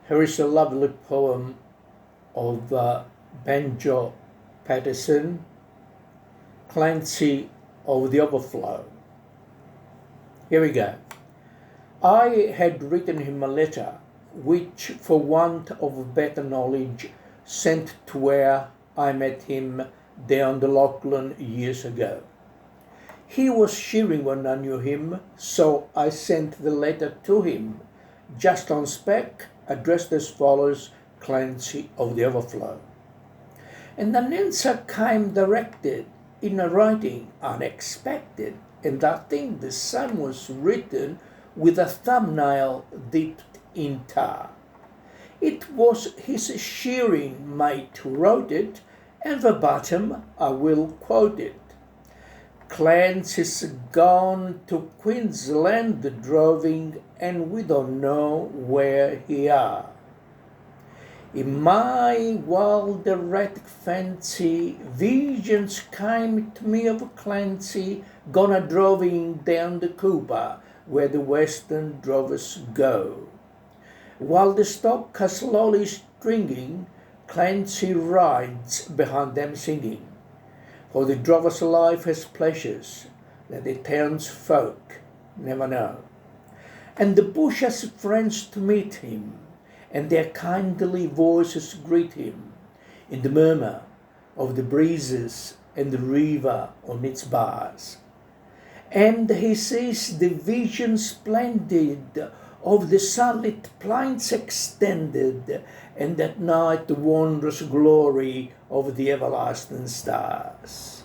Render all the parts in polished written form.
Here is a lovely poem of Banjo, Patterson, Clancy of The Overflow. Here we go. I had written him a letter, which, for want of better knowledge, sent to where I met him down the Lachlan years ago. He was shearing when I knew him, so I sent the letter to him, just on spec, addressed as follows: Clancy of the Overflow. And an answer came directed in a writing unexpected, and I think the same was written with a thumbnail dipped in tar. It was his shearing mate who wrote it, and verbatim I will quote it. Clancy's gone to Queensland droving, and we don't know where he are. In my wild erratic fancy, visions came to me of Clancy gone a droving down the Cooper, where the western drovers go. While the stock are slowly stringing, Clancy rides behind them singing. For the drover's life has pleasures that the townsfolk never know. And the bush has friends to meet him, and their kindly voices greet him in the murmur of the breezes and the river on its bars. And he sees the vision splendid of the sunlit plains extended, and at night the wondrous glory of the everlasting stars.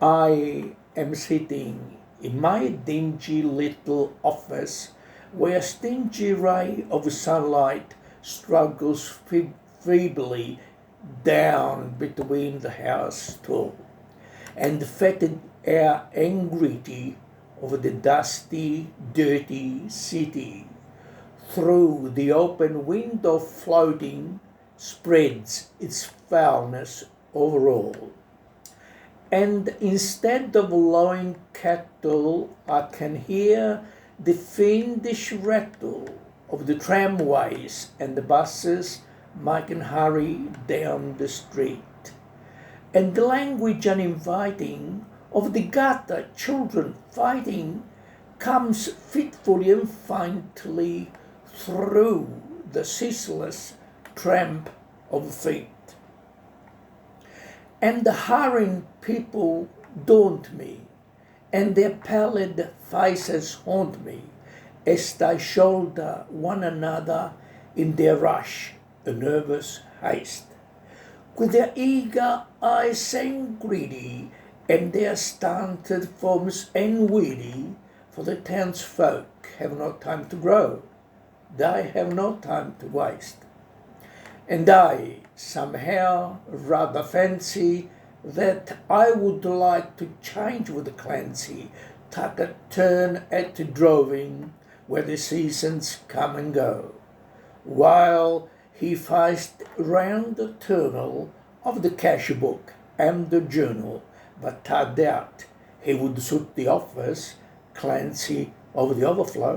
I am sitting in my dingy little office, where a stingy ray of sunlight struggles feebly down between the house tall and the fetid air anxiety of the dusty, dirty city. Through the open window floating spreads its foulness over all. And instead of lowing cattle, I can hear the fiendish rattle of the tramways and the buses making hurry down the street, and the language uninviting of the gutter children fighting comes fitfully and faintly through the ceaseless tramp of feet. And the hurrying people daunt me, and their pallid faces haunt me, as they shoulder one another in their rush and nervous haste. With their eager eyes and greedy, and their stunted forms and weedy, for the townsfolk have no time to grow, they have no time to waste. And I somehow rather fancy that I would like to change with Clancy, take a turn at droving where the seasons come and go, while he faced round the journal of the cash book and the journal, but I doubt he would suit the office, Clancy of the Overflow.